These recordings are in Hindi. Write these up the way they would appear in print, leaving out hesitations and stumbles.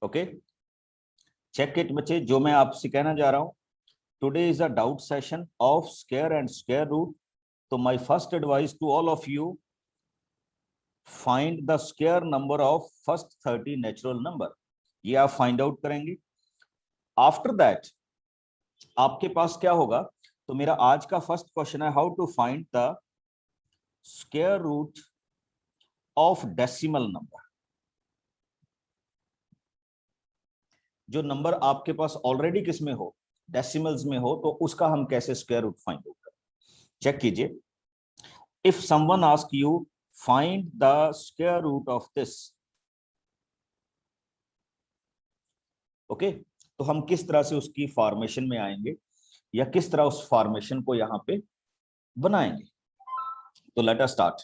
ओके, चेक इट बच्चे। जो मैं आपसे कहना जा रहा हूं, today is a doubt session of square and square root. तो my first advice to all of you, find the square number of first 30 natural number. ये आप फाइंड आउट करेंगे। आफ्टर दैट आपके पास क्या होगा, तो मेरा आज का फर्स्ट क्वेश्चन है how to find the square root of decimal number. जो नंबर आपके पास ऑलरेडी किस में हो, डेसिमल्स में हो, तो उसका हम कैसे स्क्वायर रूट फाइंड आउट करें। चेक कीजिए, if someone ask you find the square root of this, okay, तो हम किस तरह से उसकी फॉर्मेशन में आएंगे या किस तरह उस फॉर्मेशन को यहां पे बनाएंगे। तो let us start.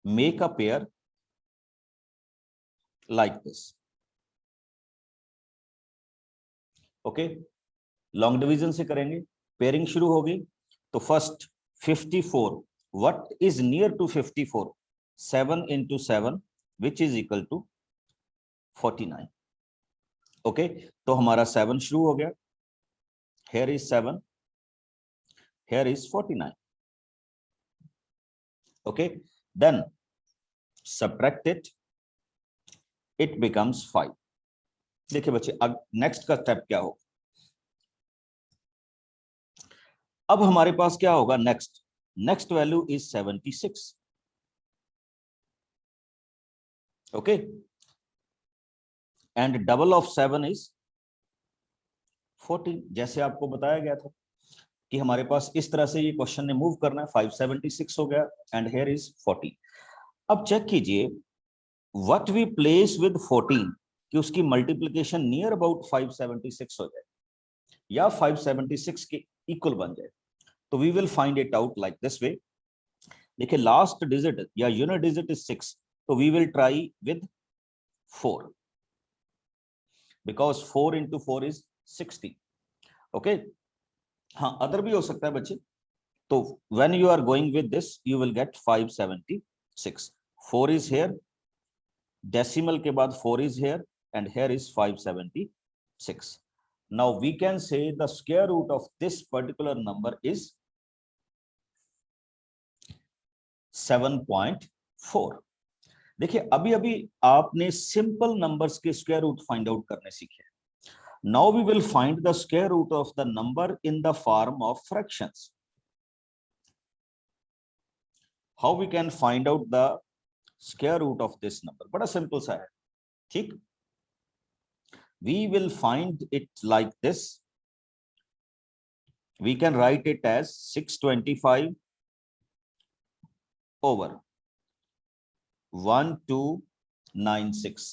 Make a pair like this, okay. Long division से करेंगे, पेयरिंग शुरू होगी। तो first 54, what is near to 54, 7 into 7 which is equal to 49। Okay, तो हमारा 7 शुरू हो गया, here is 7, here is 49। okay, then subtract it, it becomes 5। देखिए बच्चे, अब नेक्स्ट का स्टेप क्या होगा। अब हमारे पास क्या होगा, next value is 76। Okay, and double of 7 is 14। जैसे आपको बताया गया था कि हमारे पास इस तरह से ये क्वेश्चन ने मूव करना है। 576 हो गया एंड हियर इज 40। अब चेक कीजिए, व्हाट वी प्लेस विद 14 कि उसकी मल्टीप्लीकेशन नियर अबाउट 576 हो जाए या 576 के इक्वल बन जाए। तो we will find it out like this way. देखिए, लास्ट डिजिट या यूनिट डिजिट इज 6, तो we will try with 4 because 4 into 4 is 60। ओके, हाँ, अदर भी हो सकता है बच्चे। तो when you are going with this you will get 576। 4 is here, decimal के बाद 4 is here and here is 576। now we can say the square root of this particular number is 7.4। देखिए, अभी अभी आपने सिंपल नंबर्स के स्क्वायर रूट फाइंड आउट करने सीखे। Now we will find the square root of the number in the form of fractions. How we can find out the square root of this number, बड़ा सिंपल सा है, ठीक। We will find it like this, we can write it as 625 over 1296।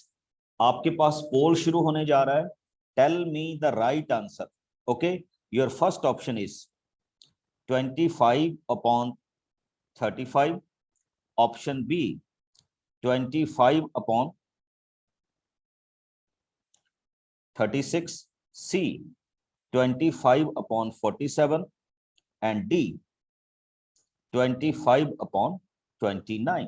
आपके पास पोल शुरू होने जा रहा है। Tell me the right answer. Okay, your first option is 25 upon 35, option B 25 upon 36, C 25 upon 47 and D 25 upon 29।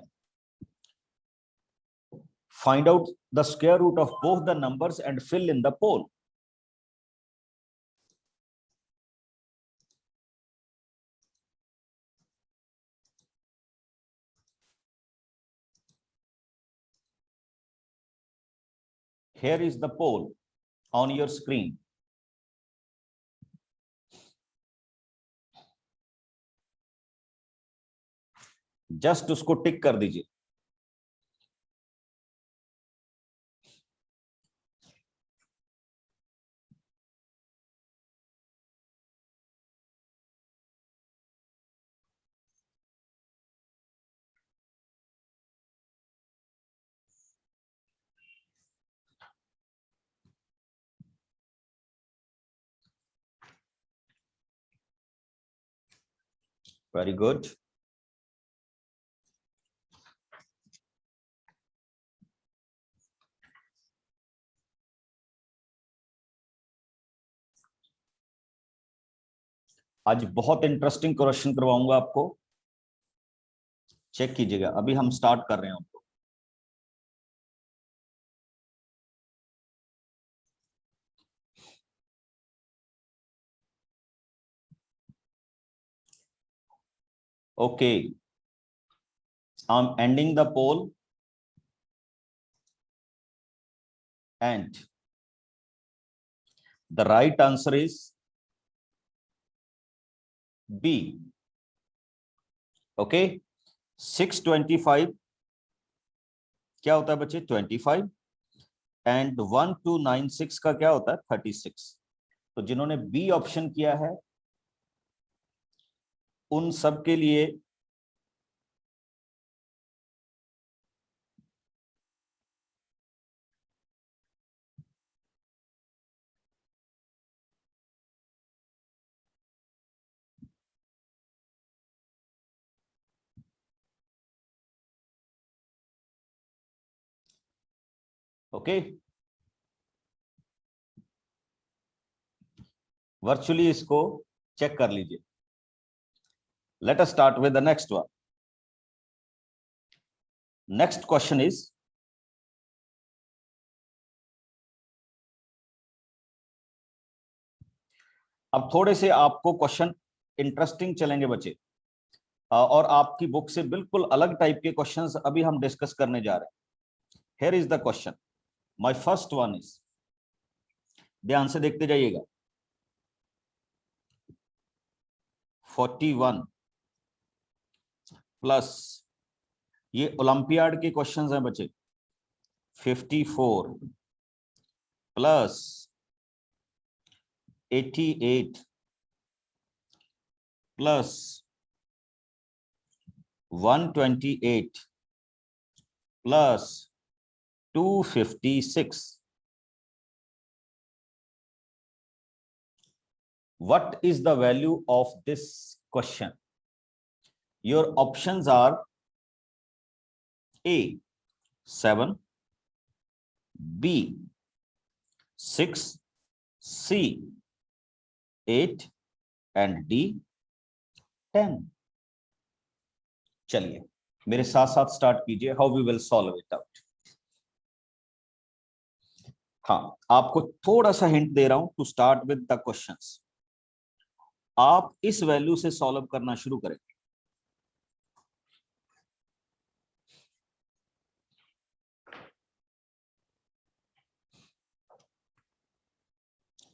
Find out the square root of both the numbers and fill in the pole. Here is the pole on your screen. Just उसको टिक कर दीजिए। Very good. आज बहुत इंटरेस्टिंग क्वेश्चन करवाऊंगा आपको। चेक कीजिएगा, अभी हम स्टार्ट कर रहे हैं उनको। Okay, I am ending the poll and the right answer is B. Okay, 625 क्या होता है बच्चे? 25, एंड 1296 का क्या होता है? 36। तो जिन्होंने बी ऑप्शन किया है उन सब के लिए ओके, वर्चुअली इसको चेक कर लीजिए। Late us start with the next one. Next question is, अब थोड़े से आपको क्वेश्चन इंटरेस्टिंग चलेंगे बच्चे, और आपकी बुक से बिल्कुल अलग टाइप के क्वेश्चंस अभी हम डिस्कस करने जा रहे हैं। Here is the question, my first one is, ध्यान से देखते जाइएगा। 41 प्लस, ये ओलंपियाड के क्वेश्चंस हैं बच्चे, 54 plus 88 plus 128 plus 256. What is the value of this question? Your options are A 7, B 6, C 8 and D 10. चलिए मेरे साथ साथ स्टार्ट कीजिए, how we will solve it out. हाँ, आपको थोड़ा सा हिंट दे रहा हूं to start with the questions. आप इस वैल्यू से सॉल्व करना शुरू करें।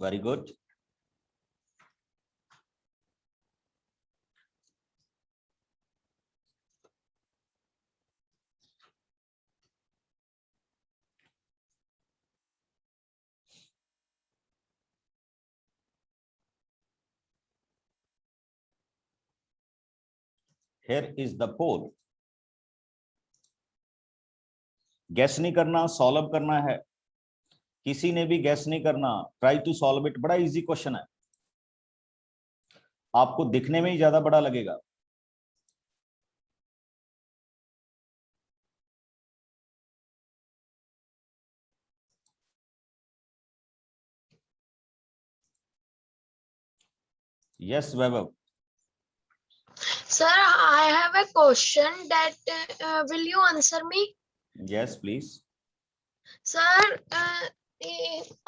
Very good. Here is the poll. Guess नहीं करना, सॉल्व करना है। किसी ने भी गैस नहीं करना, ट्राई टू सॉल्व इट। बड़ा इजी क्वेश्चन है, आपको दिखने में ही ज्यादा बड़ा लगेगा। Yes Vaibhav. Sir, I have a question that will you answer me? Yes please. Sir,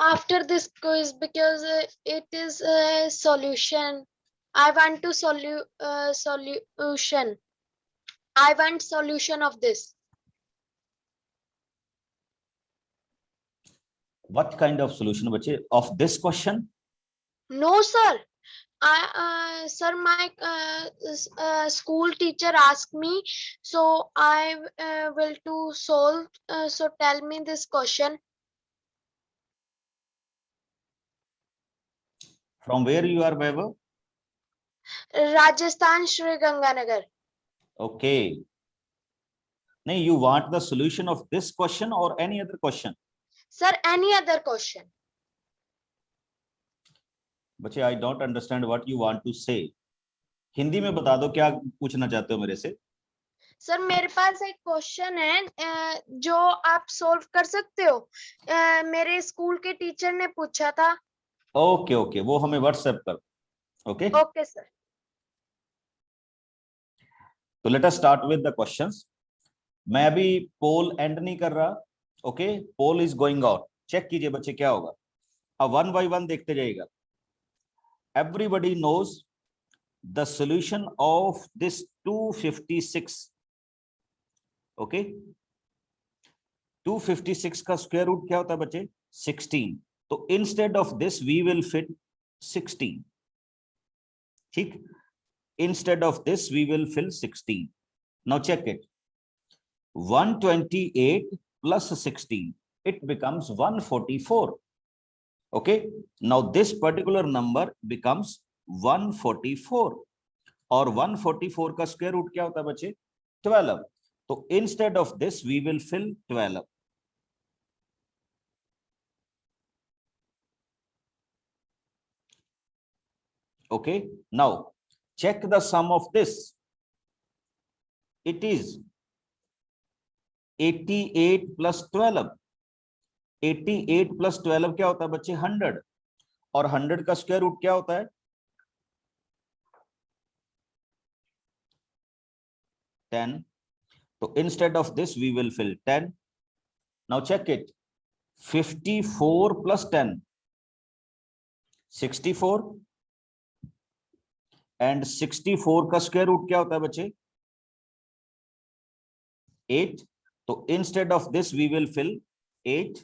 after this quiz, because it is a solution, I want to solution. I want solution of this. What kind of solution बच्चे of this question? No, sir. Sir, my school teacher asked me, so I will to solve. So tell me this question. From where you are Vaibhav? Rajasthan, Shri Ganganagar. Okay. नहीं, you want the solution of this question or any other question? Sir, any other question? बच्चे I don't understand what you want to say. Hindi में बता दो क्या पूछना चाहते हो मेरे से। सर मेरे पास एक क्वेश्चन है जो आप सॉल्व कर सकते हो। मेरे स्कूल के टीचर ने पूछा था। ओके ओके, वो हमें व्हाट्सएप कर। Okay okay sir. तो let us start with the questions. मैं अभी पोल एंड नहीं कर रहा, okay, poll is going out. Check कीजिए बच्चे क्या होगा। अब वन बाय वन देखते जाइएगा। Everybody knows the solution of this 256, okay. 256 का स्क्वायर रूट क्या होता है बच्चे? 16। तो instead of this we will fit 16, ठीक। Instead of this we will fill 16। Now check it. 128 plus 16, it becomes 144. Okay, now this particular number becomes 144, और 144 का स्क्वायर रूट क्या होता है बच्चे? 12। तो instead of this we will fill 12। Okay, now check the sum of this. It is 88 plus 12। 88 plus 12 क्या होता है बच्चे? 100, और 100 का स्क्वायर रूट क्या होता है? 10। तो instead of this we will fill 10। Now check it. 54 plus 10, 64, and 64 का स्क्वायर रूट क्या होता है बच्चे? 8। तो instead of this we will fill 8,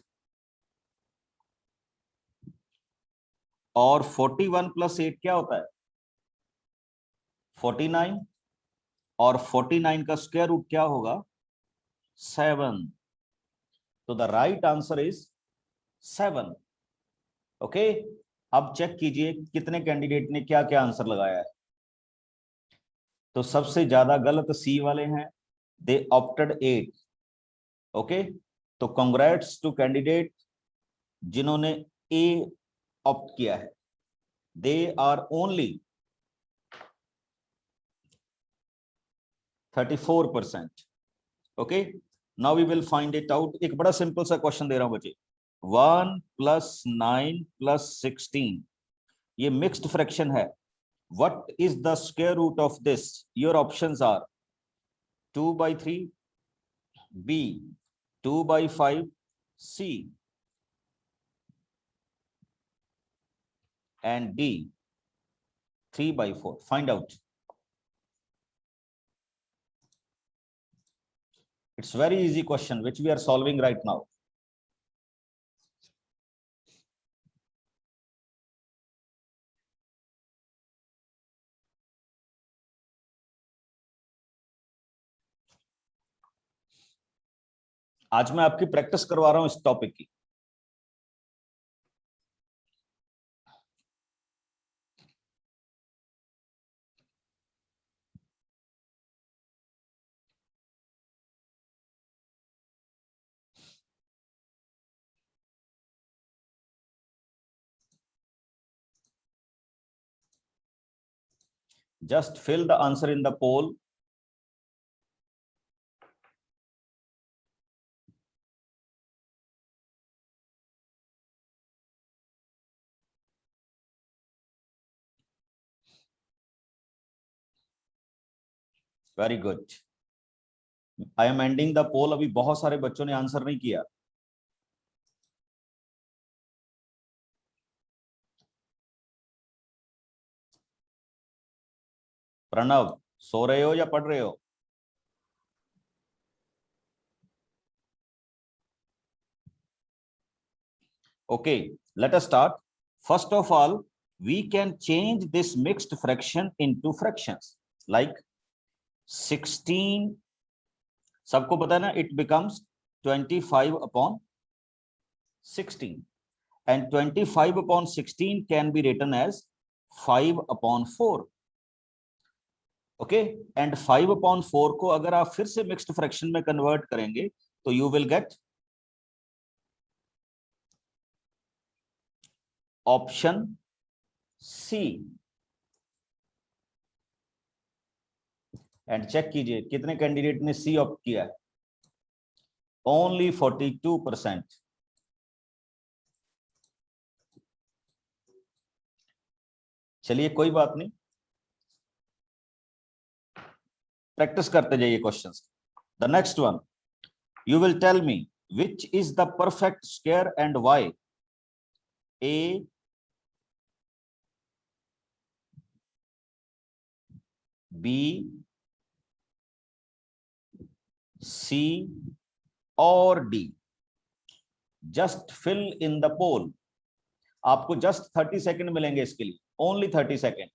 और 41 plus 8 क्या होता है? 49, और 49 का स्क्वायर रूट क्या होगा? 7। तो the right answer is 7। Okay, अब चेक कीजिए कितने कैंडिडेट ने क्या क्या आंसर लगाया है। तो सबसे ज्यादा गलत सी वाले हैं, दे ऑप्टेड 8। ओके, तो कांग्रेट्स टू कैंडिडेट जिन्होंने ए ऑप्ट किया है। They are only 34%। Okay, now we will find it out. एक बड़ा सिंपल सा क्वेश्चन दे रहा हूं बच्चे। 1 plus 9 plus 16, ये मिक्स्ड फ्रैक्शन है। What is the square root of this? Your options are 2 by 3, B 2 by 5, C and D 3 by 4. Find out. It's very easy question which we are solving right now. आज मैं आपकी प्रैक्टिस करवा रहा हूं इस टॉपिक की। Just fill the answer in the poll. Very good. I am ending the poll. अभी बहुत सारे बच्चों ने आंसर नहीं किया। प्रणव, सो रहे हो या पढ़ रहे हो? Okay, let us start. First of all, we can change this mixed fraction into fractions like 16, सबको पता है ना, it becomes 25 upon 16, and 25 upon 16 can be written as 5 upon 4. Okay, and 5 upon 4 को अगर आप फिर से मिक्स्ड फ्रैक्शन में कन्वर्ट करेंगे तो you will get option C. And check कीजिए कितने कैंडिडेट ने सी ऑप्ट किया है? ओनली 42%। चलिए कोई बात नहीं, प्रैक्टिस करते जाइए questions. The next one, you will tell me which is the perfect square and why? A, B, C और D? Just fill in the poll. आपको जस्ट 30 सेकंड मिलेंगे इसके लिए, only 30 second.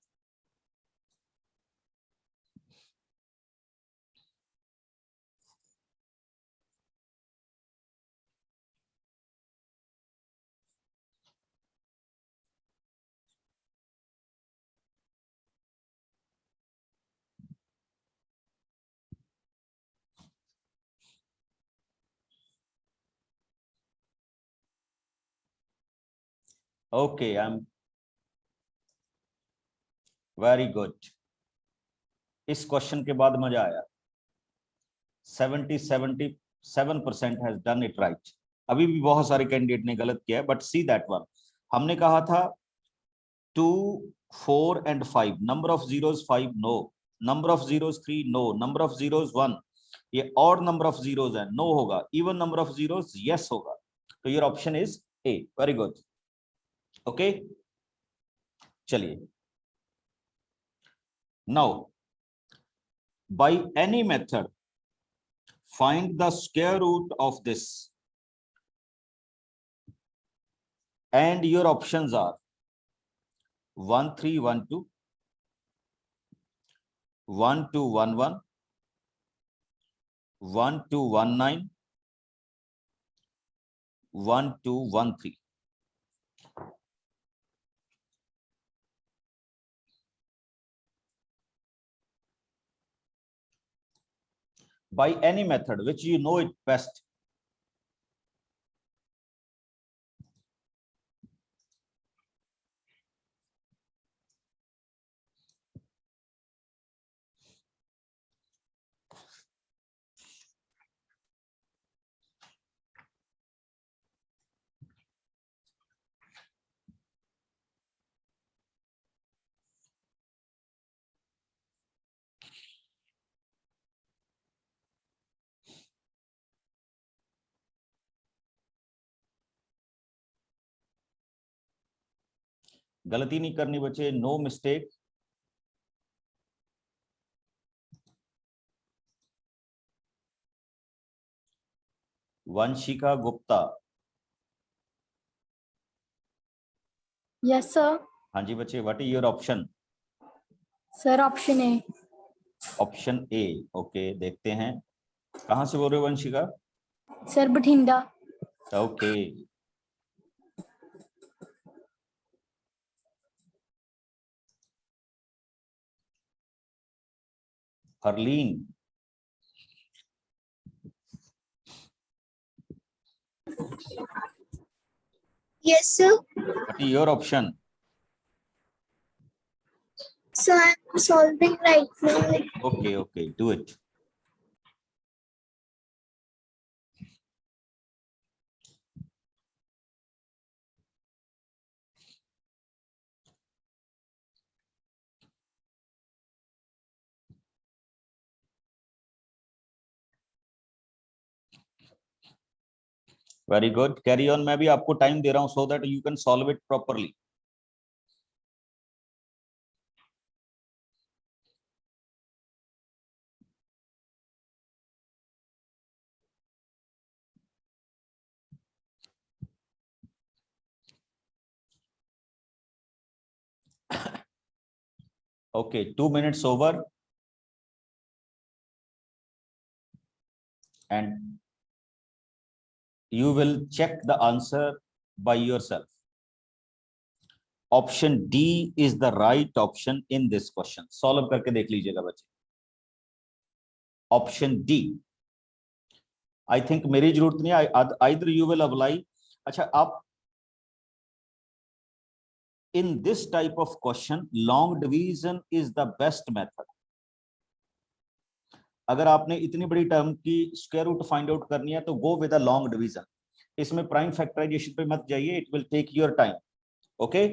Okay, I am very good. इस क्वेश्चन के बाद मजा आया। 77% हैज डन इट राइट। अभी भी बहुत सारे कैंडिडेट ने गलत किया है, बट सी दैट वन। हमने कहा था 2, 4 and 5, number of zeros 5, no, number of zeros 3, no, number of zeros 1, ये और नंबर ऑफ जीरोस है, नो होगा, even number of zeros yes होगा। तो your option is A. Very good, okay. चलिए, now by any method find the square root of this, and your options are 1312, 1211, 1219, 1213. By any method which you know it best. गलती नहीं करनी बच्चे, no mistake. Vanshika Gupta. Yes sir. हाँ जी बच्चे, what is your option? Sir option A. Option A, okay, देखते हैं। कहाँ से बोल रहे हो Vanshika? Sir Bathinda. Okay, Harleen. Yes, sir. What is your option? So I'm solving right now. Okay okay, do it. Very good, carry on. मैं भी आपको टाइम दे रहा हूं so that you can solve it properly. Okay, 2 minutes over, and you will check the answer by yourself. Option D is the right option in this question. Solve करके देख लीजिएगा बच्चे। Option D. I think मेरी जरूरत नहीं है, either you will apply. अच्छा, आप in this type of question, long division is the best method. अगर आपने इतनी बड़ी टर्म की स्क्वायर रूट फाइंड आउट करनी है तो go with a long division. इसमें प्राइम फैक्टराइजेशन पे मत जाइए, it will take your time. Okay,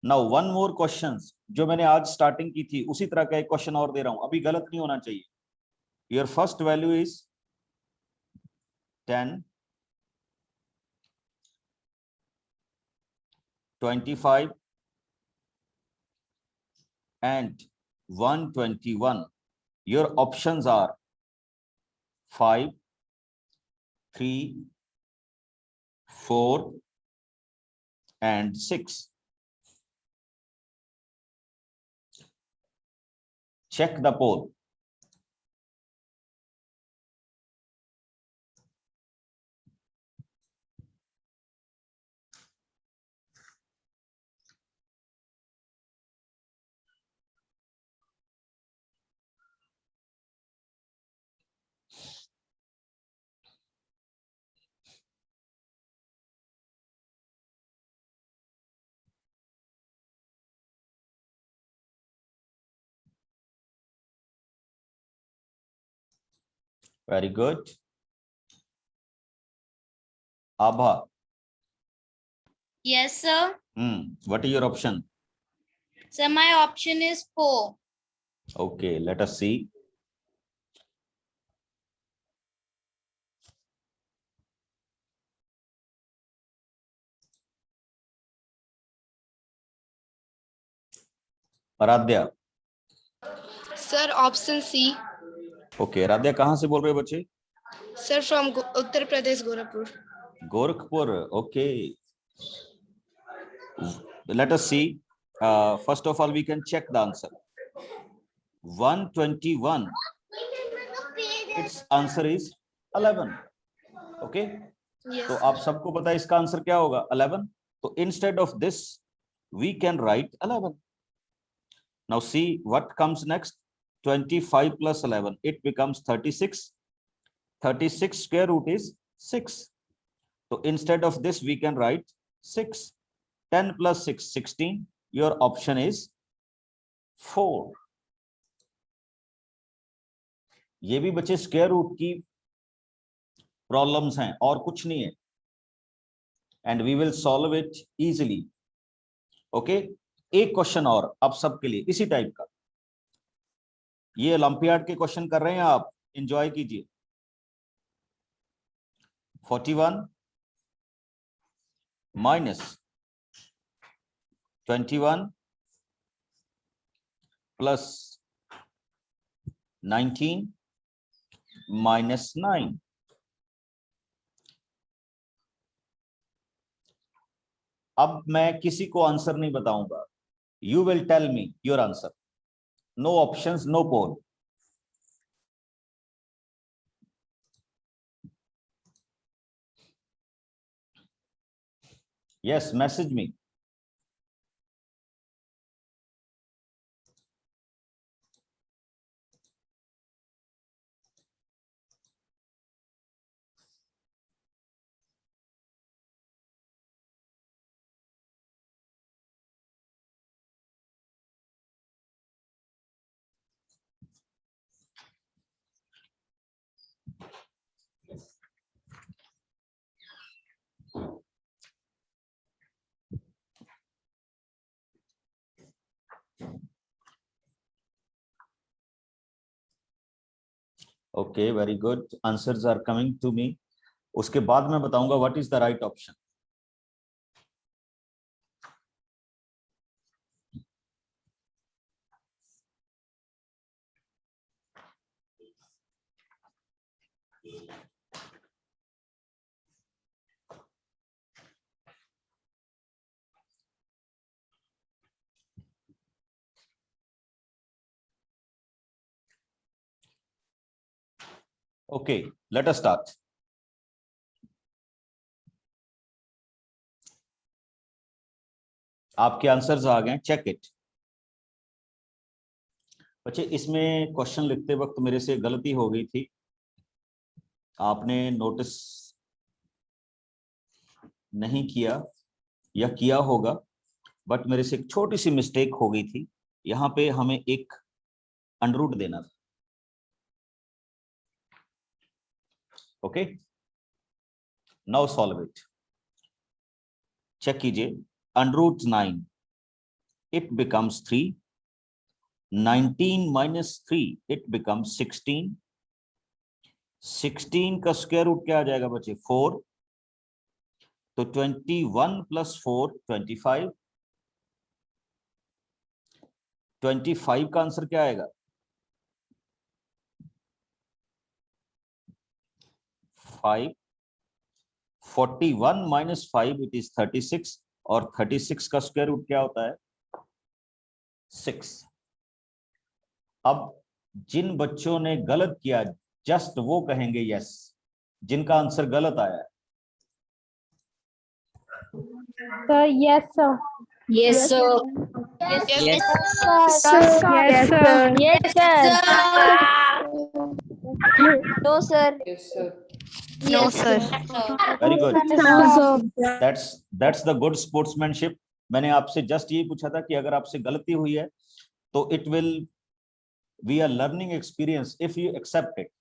now one more questions. जो मैंने आज स्टार्टिंग की थी उसी तरह का एक क्वेश्चन और दे रहा हूं, अभी गलत नहीं होना चाहिए। Your first value is 10, 25 and 121. Your options are 5, 3, 4 and 6. Check the poll. Very good. Abha. Yes, sir. What is your option? So my option is 4. Okay, let us see. Aaradhya. Sir, option C. Okay, Aaradhya कहाँ से बोल रहे हो बच्चे? Sir, from Uttar Pradesh, Gorakhpur. Gorakhpur. Okay. Let us see. First of all, we can check the answer. 121. Its answer is 11. Okay. Yes. तो आप सबको पता है इसका आंसर क्या होगा? 11. तो instead of this, we can write 11. Now see what comes next. 25 plus 11. It becomes 36. 36 square root is 6. So instead of this, we can write 6. 10 plus 6, 16. Your option is 4. ये भी बच्चे स्क्वायर रूट की प्रॉब्लम्स हैं और कुछ नहीं है. And we will solve it easily. Okay. एक क्वेश्चन और आप सबके लिए इसी टाइप का. ये ओलंपियाड के क्वेश्चन कर रहे हैं आप, एंजॉय कीजिए. 41 minus 21 plus 19 minus 9. अब मैं किसी को आंसर नहीं बताऊंगा. You will tell me your answer. No options, no poll. Yes, message me. Okay, very good. Answers are coming to me. उसके बाद मैं बताऊंगा what is the right option. Okay, let us start. आपके आंसर्स आ गए, चेक इट. बच्चे इसमें क्वेश्चन लिखते वक्त मेरे से गलती हो गई थी. आपने नोटिस नहीं किया या किया होगा, बट मेरे से एक छोटी सी मिस्टेक हो गई थी. यहाँ पे हमें एक अंडररूट देना था. Okay, now solve it. Check कीजिए. Under root 9, it becomes 3. 19 minus 3, it becomes 16. 16 का स्क्वायर रूट क्या आ जाएगा बच्चे? 4। तो 21 प्लस 4 25। 25 का आंसर क्या आएगा? 5। 41 माइनस 5 इट इज 36, और 36 का स्क्वायर रूट क्या होता है? 6। अब जिन बच्चों ने गलत किया जस्ट वो कहेंगे यस, जिनका आंसर गलत आया है। Sir yes sir. Yes, sir. Yes, Yes, Yes sir. Yes, sir. No sir. No, sir. Very good, No sir. That's the good sportsmanship. मैंने आपसे जस्ट ये पूछा था कि अगर आपसे गलती हुई है तो it will be a learning experience if you accept it.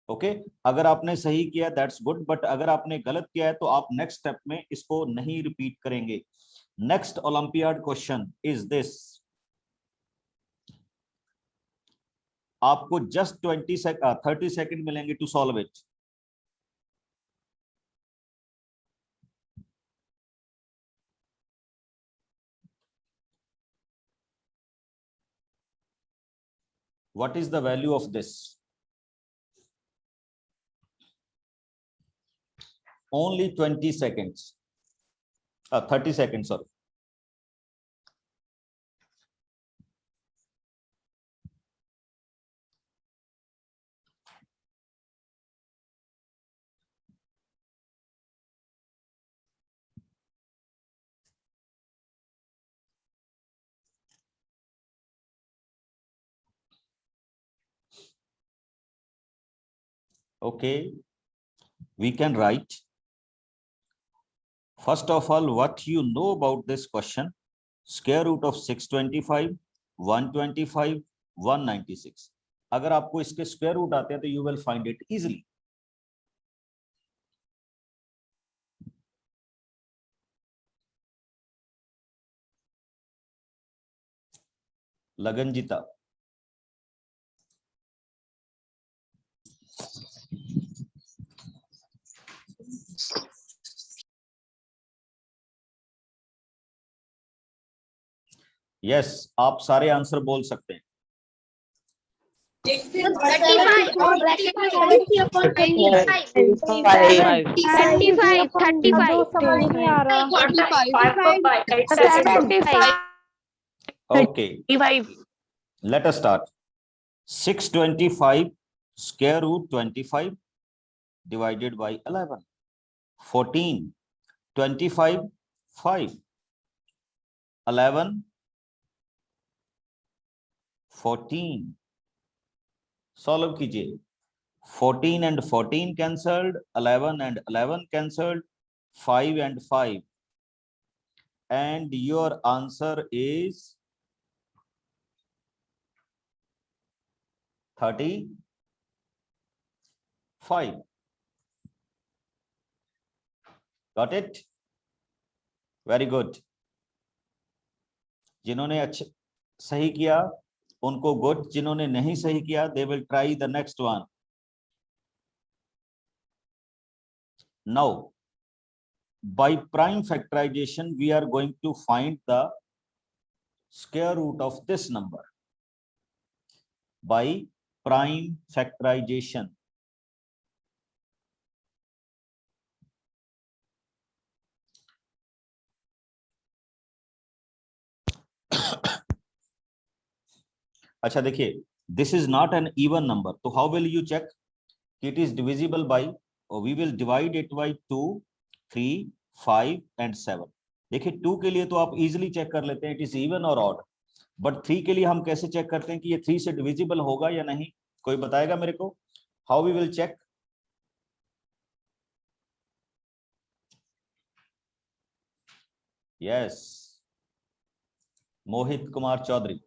Okay, अगर आपने सही किया दैट्स गुड, बट अगर आपने गलत किया है तो आप नेक्स्ट स्टेप में इसको नहीं रिपीट करेंगे। Next olympiad question is this. आपको जस्ट 30 सेकंड मिलेंगे to solve it. What is the value of this? Only 20 seconds. 30 seconds, sorry. Okay, we can write. First of all, what you know about this question? Square root of 625, 125, 196. अगर आपको इसके स्क्वायर रूट आते हैं तो you will find it easily. Lagnajita, yes, आप सारे आंसर बोल सकते हैं। 35. Okay, let us start. 625 square root 25 divided by 11. 14, 25, 5. 11, 14. Solve कीजिए। 14 and 14 cancelled, 11 and 11 cancelled, 5 and 5. And your answer is 35. Got it? Very good. जिन्होंने अच्छा सही किया उनको गुड, जिन्होंने नहीं सही किया they will try the next one. Now, by prime factorization, we are going to find the square root of this number. By prime factorization. अच्छा देखिए, this is not an even number, तो how will you check? It is divisible by, or we will divide it by 2, 3, 5 and 7. देखिए 2 के लिए तो आप इजीली चेक कर लेते हैं it is even or odd, but 3 के लिए हम कैसे चेक करते हैं कि ये 3 से डिविजिबल होगा या नहीं? कोई बताएगा मेरे को? How we will check? Yes, Mohit Kumar Chaudhary.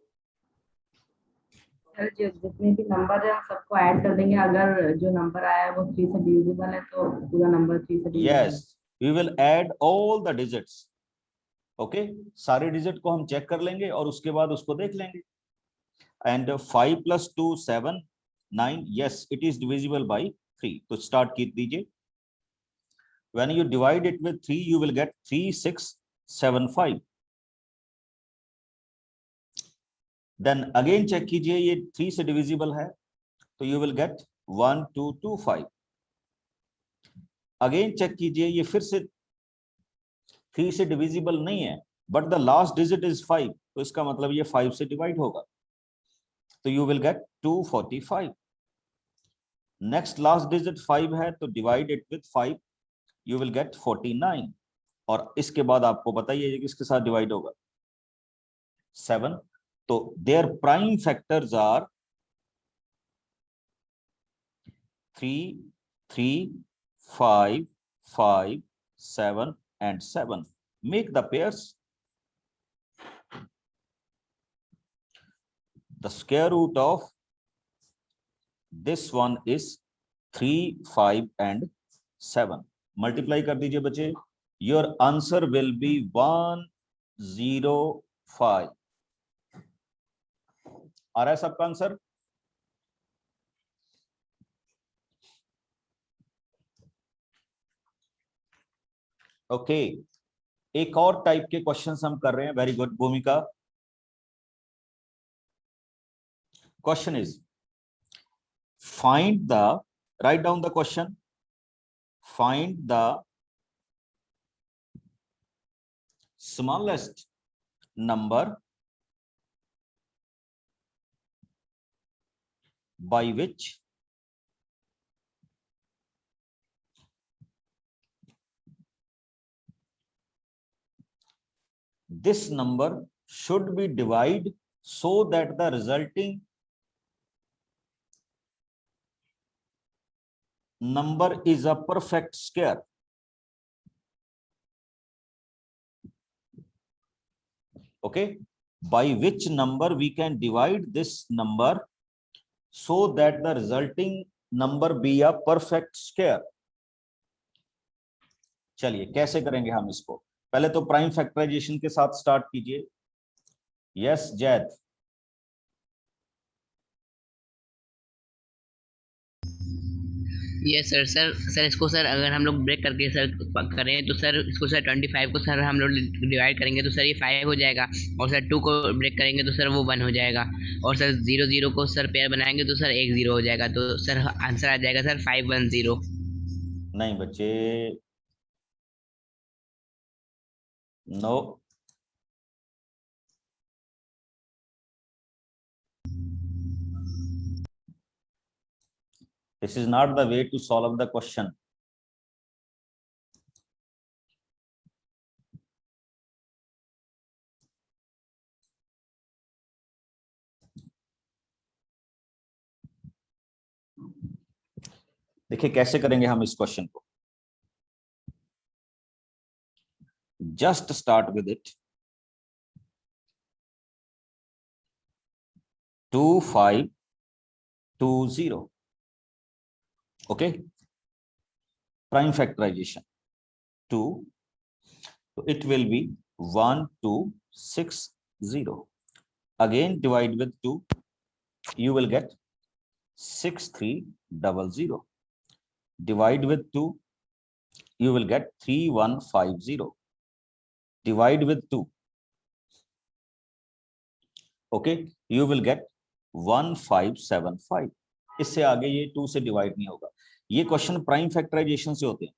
Sir जितने भी नंबर है सबको ऐड कर देंगे, अगर जो नंबर आया है वो 3 से डिविजिबल है तो पूरा नंबर 3 से divisible. Yes, we will add all the digits. Okay, सारे डिजिट को हम चेक कर लेंगे और उसके बाद उसको देख लेंगे। And 5 plus 2 7, 9. Yes, it is divisible by 3. तो स्टार्ट की दीजिए. When you divide it with 3, you will get 3675. Then again check कीजिए, ये 3 से divisible है, तो you will get 1225. Again check कीजिए, ये फिर से 3 से divisible नहीं है, but the last digit is 5, तो इसका मतलब ये 5 से divide होगा, तो you will get 245. Next last digit 5 है, तो divide it with 5, you will get 49. और इसके बाद आपको बताइए ये किसके साथ डिवाइड होगा, 7. तो their prime factors are 3, 3, 5, 5, 7 and 7. Make the pairs. The square root of this one is 3, 5 and 7. Multiply कर दीजिए बच्चे. Your answer will be 105. आ रहा है सबका आंसर? ओके, एक और टाइप के क्वेश्चंस हम कर रहे हैं. वेरी गुड भूमिका. Question is find the, write down the question, find the smallest number by which this number should be divided so that the resulting number is a perfect square. Okay, by which number we can divide this number so that the resulting number be a perfect square. चलिए कैसे करेंगे हम इसको. पहले तो प्राइम फैक्टराइजेशन के साथ स्टार्ट कीजिए. यस जैद. ये सर इसको सर अगर हम लोग ब्रेक करके सर करें तो सर इसको सर 25 को सर हम लोग डिवाइड करेंगे तो सर ये 5 हो जाएगा, और सर 2 को ब्रेक करेंगे तो सर वो 1 हो जाएगा, और सर 0 0 को सर पेयर बनाएंगे तो सर 1 0 हो जाएगा, तो सर आंसर आ जाएगा सर 510. नहीं बच्चे, no. This is not the way to solve the question. देखिए कैसे करेंगे हम इस क्वेश्चन को. Just start with it. 2520. Okay, prime factorization 2, तो it will be 1260. Again divide with 2, you will get 6300. Divide with 2, you will get 3150. Divide with 2, okay, you will get 1575. इससे आगे ये 2 से डिवाइड नहीं होगा. ये क्वेश्चन प्राइम फैक्टराइजेशन से होते हैं.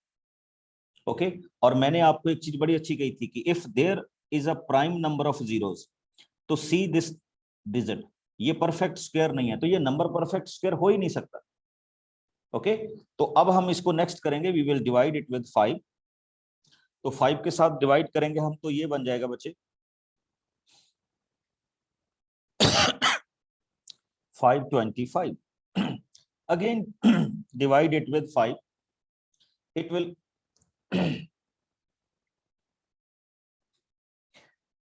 ओके, और मैंने आपको एक चीज बड़ी अच्छी कही थी कि if there is a prime number of zeros, तो सी दिस डिजिट, ये परफेक्ट स्क्वायर नहीं है, तो ये नंबर परफेक्ट स्क्वायर हो ही नहीं सकता. ओके, तो अब हम इसको नेक्स्ट करेंगे. We will divide it with 5. तो 5 के साथ डिवाइड करेंगे हम, तो ये बन जाएगा बच्चे 525. Again divide it with 5, it will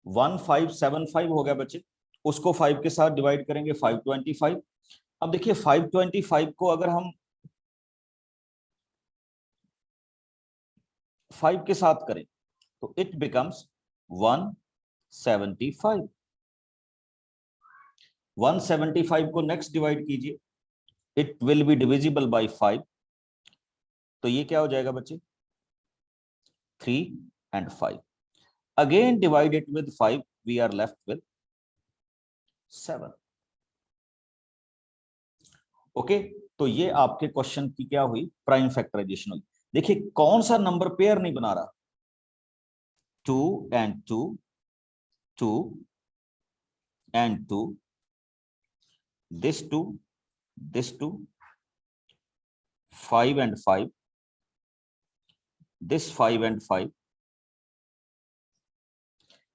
1575 हो गया बच्चे. उसको 5 के साथ डिवाइड करेंगे 525. अब देखिए 525 को अगर हम 5 के साथ करें तो इट बिकम्स 175. 175 को नेक्स्ट डिवाइड कीजिए, it will be divisible by 5. तो ये क्या हो जाएगा बच्चे 3 and 5. Again divide it with 5, we are left with 7. Okay, तो ये आपके क्वेश्चन की क्या हुई, प्राइम फैक्टराइजेशन हुई। देखिए कौन सा नंबर पेयर नहीं बना रहा, 2 and 2, 2 and 2, this 2, this 2, 5 and 5, this 5 and 5,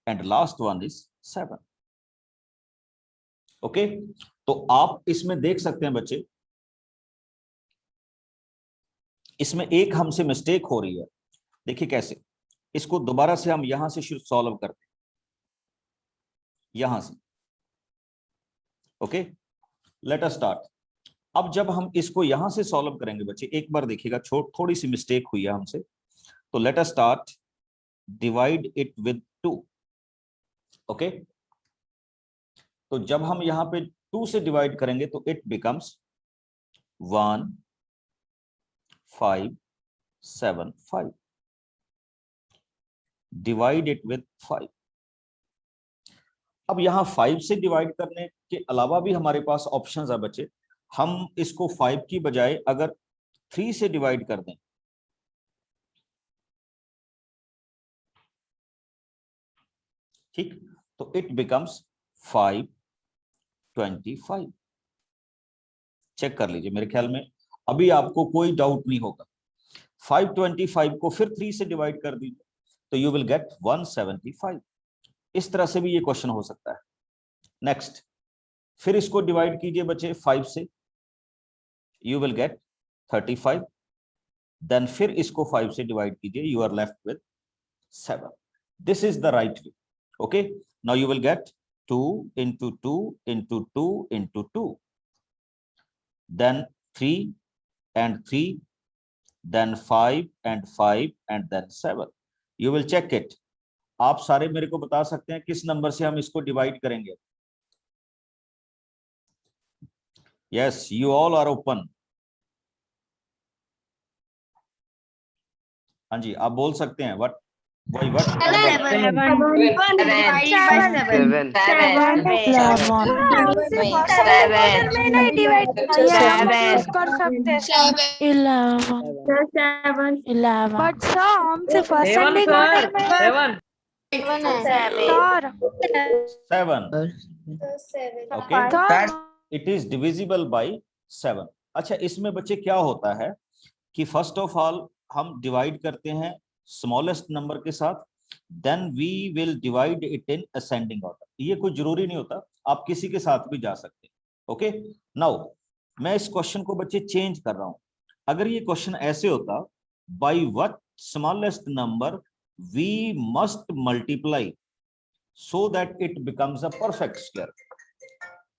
and last one is 7. Okay, तो आप इसमें देख सकते हैं बच्चे, इसमें एक हमसे मिस्टेक हो रही है। देखिए कैसे, इसको दोबारा से हम यहां से सॉल्व करते हैं, यहां से। Okay, late us start. अब जब हम इसको यहां से सॉल्व करेंगे बच्चे, एक बार देखिएगा, थोड़ी सी मिस्टेक हुई है हमसे। तो let us start, divide it with 2। Okay, तो जब हम यहां पे 2 से डिवाइड करेंगे तो it becomes 1 5 7 5। Divide it with 5। अब यहां 5 से डिवाइड करने के अलावा भी हमारे पास ऑप्शंस है बच्चे। हम इसको 5 की बजाय अगर 3 से डिवाइड कर दें, ठीक, तो इट बिकम्स 525। चेक कर लीजिए, मेरे ख्याल में अभी आपको कोई डाउट नहीं होगा। 525 को फिर 3 से डिवाइड कर दीजिए तो यू विल गेट 175। इस तरह से भी ये क्वेश्चन हो सकता है। नेक्स्ट, फिर इसको डिवाइड कीजिए बच्चे 5 से, यू विल गेट 35। देन फिर इसको 5 से डिवाइड कीजिए, you are left with 7। This is the right way. Okay, now you will get 2 into 2 into 2 into 2, then 3 and 3, then 5 and 5 and then 7. You will check it. आप सारे मेरे को बता सकते हैं किस नंबर से हम इसको डिवाइड करेंगे? Yes, you all are open. हाँ जी, आप बोल सकते हैं। What? Why? What? But sir हमसे फर्स्ट सेकंड ऑर्डर में 7. Okay. It is divisible by 7. अच्छा, इसमें बच्चे क्या होता है कि फर्स्ट ऑफ ऑल हम डिवाइड करते हैं स्मॉलेस्ट नंबर के साथ, then we will divide it in ascending order. ये कोई जरूरी नहीं होता, आप किसी के साथ भी जा सकते हैं। ओके, नाउ मैं इस क्वेश्चन को बच्चे चेंज कर रहा हूं। अगर ये क्वेश्चन ऐसे होता, by what smallest number we must multiply so that it becomes a perfect square,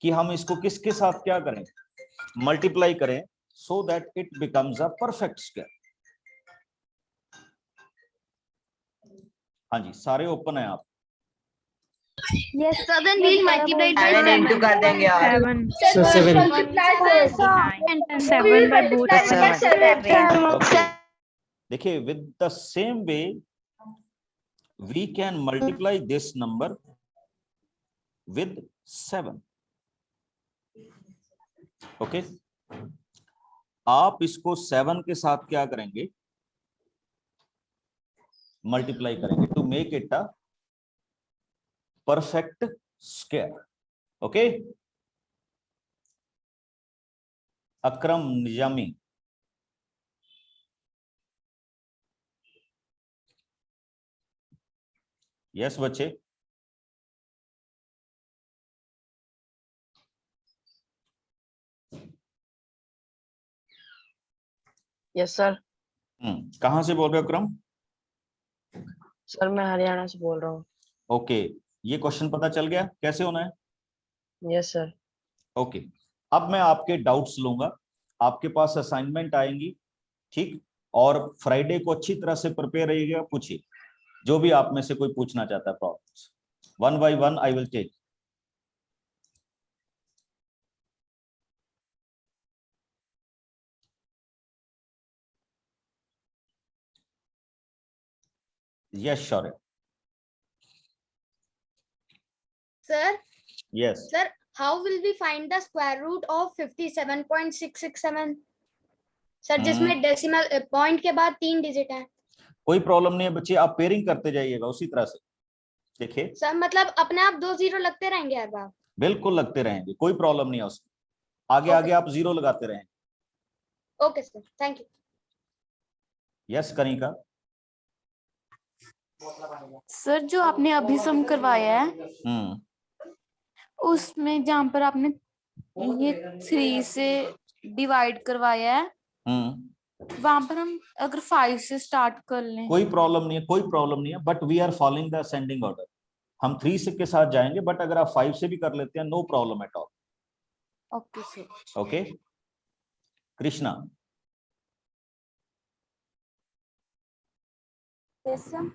कि हम इसको किसके साथ क्या करें, मल्टीप्लाई करें so that it becomes a perfect square. हाँ जी, सारे ओपन है आप। Yes, sir, then we'll multiply by 7 into कर देंगे आप। 7 by both. Okay. देखिए, with the same way we can multiply this number with 7. Okay, आप इसको 7 के साथ क्या करेंगे, मल्टीप्लाई करेंगे to make it a perfect square. Okay, Akram Nizami, yes बच्चे, यस सर। कहां से बोल रहे हो अकरम? सर मैं हरियाणा से बोल रहा हूँ। ओके, ये क्वेश्चन पता चल गया कैसे होना है? Yes sir. ओके, अब मैं आपके डाउट्स लूंगा, आपके पास असाइनमेंट आएंगी, ठीक, और फ्राइडे को अच्छी तरह से प्रिपेयर रहिएगा, पूछिए जो भी आप में से कोई पूछना चाहता है problems, 1 by 1 I will take. Yes Shaurya, Sir, yes. sir, how will we find the square root of 57.667? Sir जिसमें डेसिमल पॉइंट के बाद 3 डिजिट हैं। कोई प्रॉब्लम नहीं है बच्चे, आप पेयरिंग करते जाइएगा उसी तरह से। देखिए सर मतलब अपने आप 2 जीरो लगते रहेंगे हर बार? बिल्कुल लगते रहेंगे, कोई प्रॉब्लम नहीं है उसमें, आगे Okay. आगे आप जीरो लगाते रहेंगे। Okay sir, thank you. Yes Kanika, sir जो आपने अभी सम करवाया है उसमें जहाँ पर आपने ये 3 से डिवाइड करवाया है वहां पर हम अगर 5 से स्टार्ट कर लें? कोई प्रॉब्लम नहीं है, कोई प्रॉब्लम नहीं है, but we are following the ascending order. हम 3 से के साथ जाएंगे, बट अगर आप 5 से भी कर लेते हैं no problem at all. Okay sir. Okay Krishna, yes sir.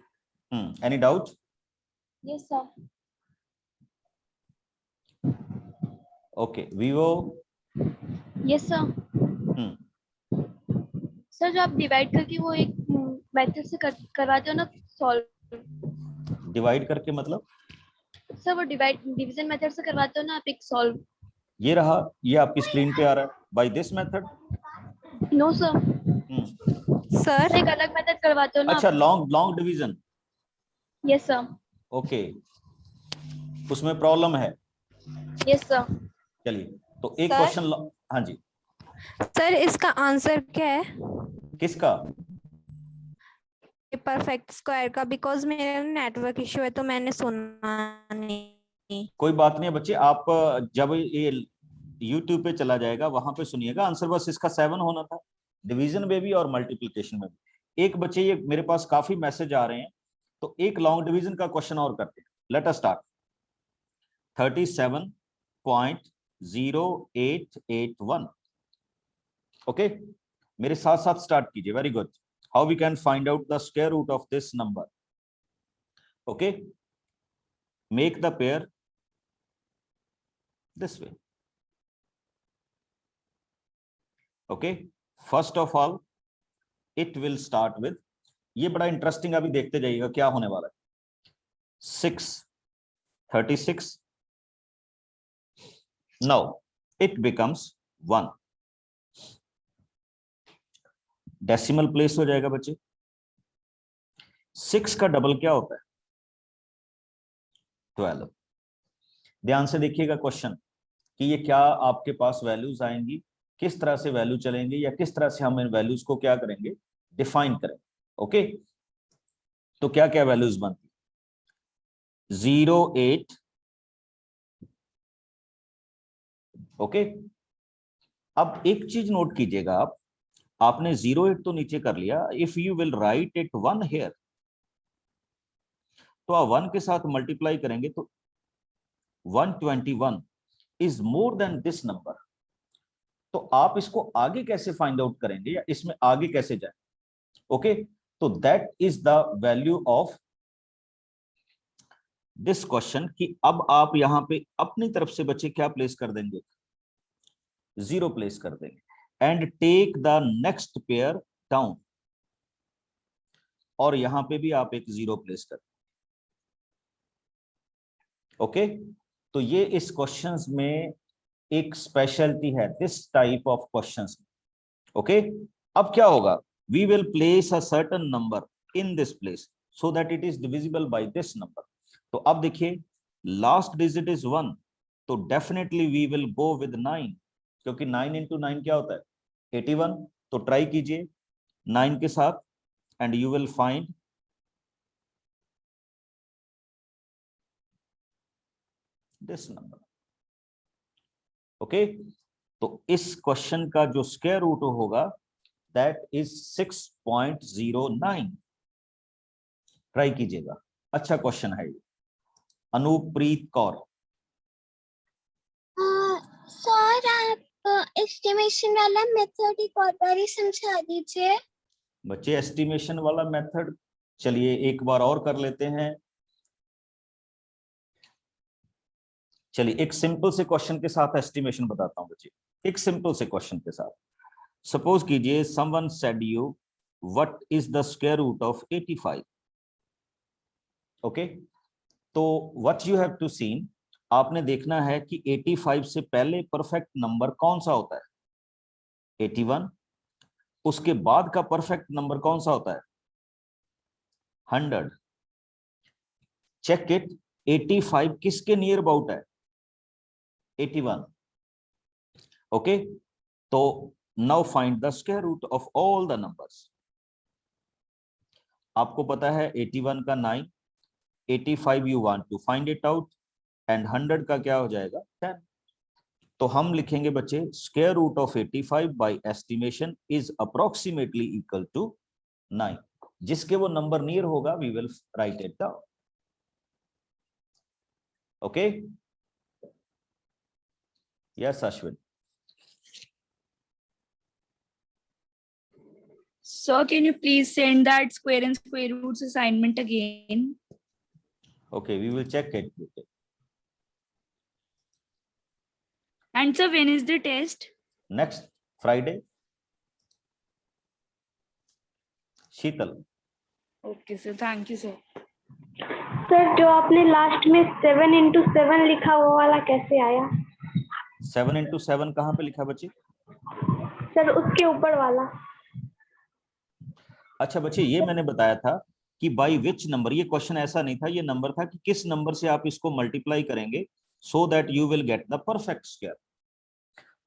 Any doubt? Yes sir. Okay वीवो, यस सर। सर जो आप डिवाइड करके वो एक मेथड से करवाते हो ना सॉल्व, डिवाइड करके मतलब? सर वो डिवीजन मेथड से करवाते हो ना आप एक सॉल्व? ये रहा, ये आपकी स्क्रीन पे आ रहा है, by this method. No sir, sir एक अलग मेथड करवाते हो ना? अच्छा, long division. Yes sir. Okay, उसमें प्रॉब्लम है? Yes sir. चलिए तो एक सर? क्वेश्चन, हाँ जी। सर इसका आंसर क्या है किसका? परफेक्ट स्क्वायर का? बिकॉज मेरा नेटवर्क इशू है तो मैंने सुना नहीं। कोई बात नहीं है बच्चे, आप जब ये YouTube पे चला जाएगा वहां पे सुनिएगा, आंसर बस इसका 7 होना था, डिवीजन में भी और मल्टीप्लिकेशन में भी। एक बच्चे, ये मेरे पास काफी मैसेज आ रहे हैं, तो एक लॉन्ग डिवीजन का क्वेश्चन और करते हैं। Late us start. 37.0881। ओके, मेरे साथ साथ स्टार्ट कीजिए। Very good. How we can find out the square root of this number? Okay, make the pair this way. Okay, first of all it will start with, ये बड़ा इंटरेस्टिंग, अभी देखते जाइएगा क्या होने वाला है। 636, now it becomes 1, decimal place हो जाएगा बच्चे। 6 का डबल क्या होता है? 12। ध्यान से देखिएगा क्वेश्चन कि ये क्या आपके पास वैल्यूज आएंगी, किस तरह से वैल्यू चलेंगे, या किस तरह से हम इन वैल्यूज को क्या करेंगे, डिफाइन करेंगे। ओके, तो क्या क्या वैल्यूज बनती? 08। ओके, अब एक चीज नोट कीजिएगा, आपने 08 तो नीचे कर लिया, if you will write it 1 here, तो आप 1 के साथ मल्टीप्लाई करेंगे तो 121 is more than this number. तो आप इसको आगे कैसे फाइंड आउट करेंगे, या इसमें आगे कैसे जाए? ओके, तो that is the value of this question, कि अब आप यहां पे अपनी तरफ से बच्चे क्या प्लेस कर देंगे? 0 प्लेस कर देंगे, and take the next pair down, और यहां पे भी आप एक 0 प्लेस कर। ओके, तो ये इस क्वेश्चंस में एक स्पेशलिटी है, this type of questions. Okay, अब क्या होगा? We will place a certain number in this place so that it is divisible by this number. तो अब देखिए, लास्ट डिजिट इज 1, तो definitely we will go with 9, क्योंकि 9 into 9 क्या होता है? 81। तो ट्राई कीजिए 9 के साथ, and you will find this number. Okay, तो इस क्वेश्चन का जो स्क्वायर रूट होगा दैट इज 6.09। ट्राई कीजिएगा, अच्छा क्वेश्चन है ये। अनुप्रीत कौर, सर आप एस्टिमेशन वाला मेथड एक और बार समझा दीजिए। बच्चे एस्टिमेशन वाला मेथड, चलिए एक बार और कर लेते हैं। चलिए एक सिंपल से क्वेश्चन के साथ एस्टिमेशन बताता हूं बच्चे, एक सिंपल से क्वेश्चन के साथ। सपोज कीजिए someone said you what is the square root of 85। Okay, तो what you have to seen, आपने देखना है कि 85 से पहले परफेक्ट नंबर कौन सा होता है, 81। उसके बाद का परफेक्ट नंबर कौन सा होता है, 100। चेक इट, 85 किसके नियर अबाउट है, 81। ओके, तो now find the square root of all the numbers. आपको पता है 81 का 9, 85 you want to find it out, and 100 का क्या हो जाएगा, 10। तो हम लिखेंगे बच्चे square root of 85 by estimation is approximately equal to 9। जिसके वो नंबर नियर होगा we will write it down. Okay, yes Ashwin. So can you please send that square and square roots assignment again? Okay, we will check it. And so when is the test? Next Friday. Sheetal. Okay, sir. Thank you, sir. Sir जो आपने लास्ट में 7 into 7 लिखा वो वाला कैसे आया? 7 into 7 कहाँ पे लिखा बच्चे? सर उसके ऊपर वाला। अच्छा बच्चे, ये मैंने बताया था कि बाई विच नंबर, ये क्वेश्चन ऐसा नहीं था, ये नंबर था कि किस नंबर से आप इसको मल्टीप्लाई करेंगे सो that you will get the perfect square.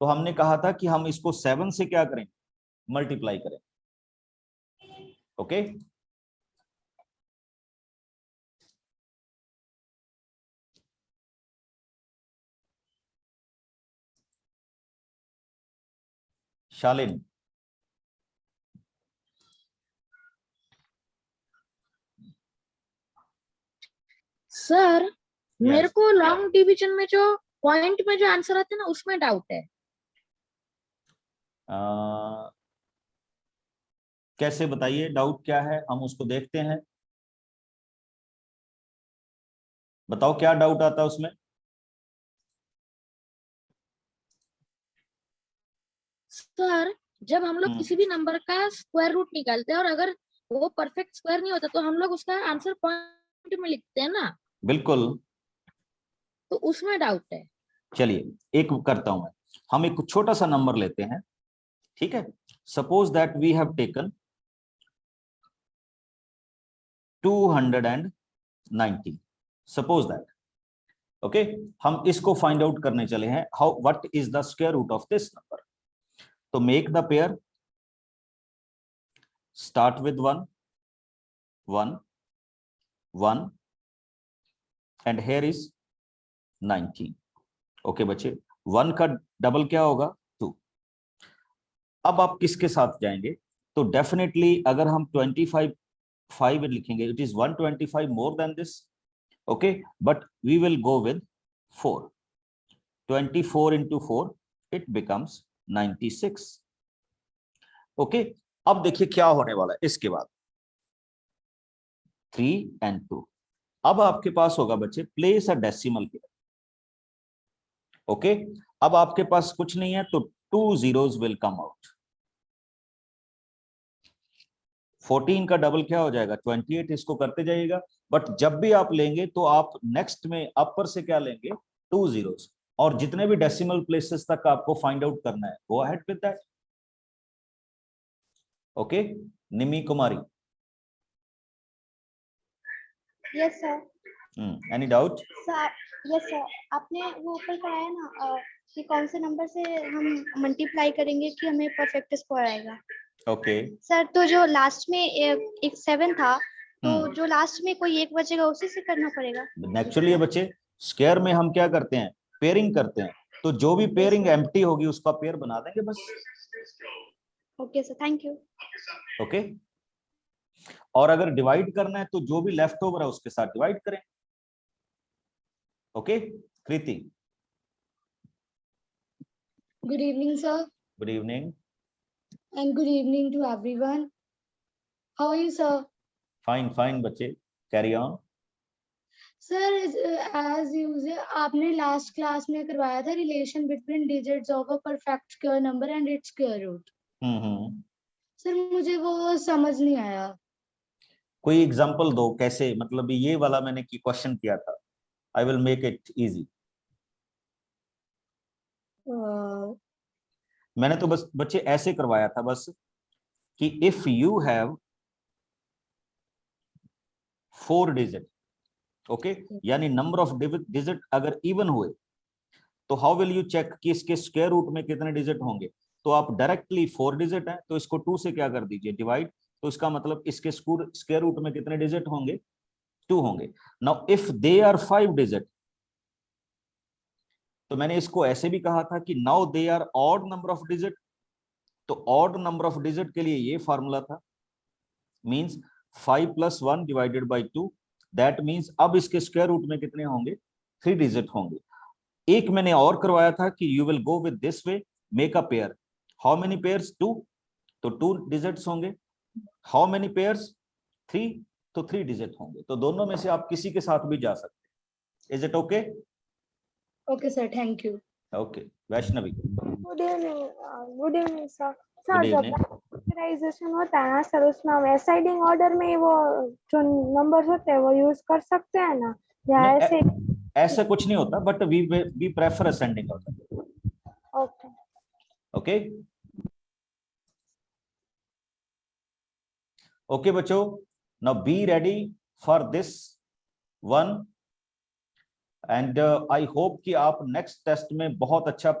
तो हमने कहा था कि हम इसको 7 से क्या करें, मल्टीप्लाई करें। ओके, शालिन। सर मेरे को लॉन्ग डिवीजन में जो पॉइंट में जो आंसर आते हैं ना उसमें डाउट है। कैसे बताइए, डाउट क्या है, हम उसको देखते हैं। बताओ क्या डाउट आता है उसमें। सर जब हम लोग किसी भी नंबर का स्क्वायर रूट निकालते हैं और अगर वो परफेक्ट स्क्वायर नहीं होता तो हम लोग उसका आंसर पॉइंट में लिखते हैं ना। बिल्कुल, तो उसमें डाउट है। चलिए एक करता हूं मैं, हम एक छोटा सा नंबर लेते हैं, ठीक है। Suppose that we have taken 290, suppose that. Okay, हम इसको फाइंड आउट करने चले हैं, how what is the square root of this number. तो make the pair, start with 1 1 1 and here is 19। Okay बच्चे, 1 का डबल क्या होगा, 2। अब आप किसके साथ जाएंगे, तो डेफिनेटली अगर हम 25 लिखेंगे, it is 125 more than this. Okay, but we will go with 4। 24 into 4 it becomes 96। Okay, अब देखिए क्या होने वाला है इसके बाद, 3 and 2। अब आपके पास होगा बच्चे place a decimal here. Okay, अब आपके पास कुछ नहीं है तो 2 zeros विल कम आउट। 14 का डबल क्या हो जाएगा, 28। इसको करते जाइएगा, बट जब भी आप लेंगे तो आप नेक्स्ट में अपर से क्या लेंगे, 2 zeros, और जितने भी डेसिमल प्लेसेस तक आपको फाइंड आउट करना है, go ahead with that. Okay, Nimi Kumari. Yes sir. Any doubt? Sir yes sir, आपने वो ऊपर कराया ना कि कौन से नंबर से हम मल्टीप्लाई करेंगे कि हमें परफेक्ट स्क्वायर आएगा। ओके सर, तो जो लास्ट में एक 7 था, तो जो लास्ट में कोई एक बचेगा उसी से करना पड़ेगा। नेचुरली बच्चे, स्क्वायर में हम क्या करते हैं, पेयरिंग करते हैं, तो जो भी पेयरिंग एम्प्टी होगी उसका पेयर बना देंगे बस। Okay sir, thank you. Okay, और अगर डिवाइड करना है तो जो भी लेफ्ट ओवर है उसके साथ डिवाइड करें। Okay, Kriti. Good evening sir. Good evening. And good evening to everyone. How are you sir? Fine fine बच्चे, carry on. Sir as usual आपने लास्ट क्लास में करवाया था relation between digits of a perfect square number and its square root. Sir मुझे वो समझ नहीं आया। कोई एग्जांपल दो कैसे, मतलब ये वाला मैंने की क्वेश्चन किया था, I will make it easy. मैंने तो बस बच्चे ऐसे करवाया था बस कि if you have 4 digit, okay, यानी नंबर ऑफ डिजिट अगर इवन हुए तो हाउ विल यू चेक कि इसके स्क्वायर रूट में कितने डिजिट होंगे। तो आप डायरेक्टली 4 डिजिट है तो इसको 2 से क्या कर दीजिए डिवाइड, तो इसका मतलब इसके स्क्वायर रूट में कितने डिजिट होंगे, 2 होंगे। Now if they are 5 digit, तो मैंने इसको ऐसे भी कहा था कि now they are odd number of digit, तो ऑड नंबर ऑफ डिजिट के लिए ये फार्मूला था, means 5 + 1 divided by 2, that means अब इसके स्क्वायर रूट में कितने होंगे, 3 डिजिट होंगे। एक मैंने और करवाया था कि you will go with this way, make a pair, how many pairs, 2, तो 2 डिजिट्स होंगे, हाउ मेनी पेयर्स, 3, तो 3 डिजिट होंगे। तो दोनों में से आप किसी के साथ भी जा सकते हैं। Is it okay? Okay, sir. Thank you. Okay, Vaishnavi. Good evening sir. Good sir जो इवनिंग। फैक्टराइजेशन होता है ना सर, उसमें हम असाइडिंग ऑर्डर में वो जो नंबर्स होते हैं वो यूज कर सकते हैं ना, या ऐसे? ऐसा कुछ नहीं होता, but we prefer ascending order. Okay okay okay बच्चों, now be ready for this one, and I hope कि आप नेक्स्ट टेस्ट में बहुत अच्छा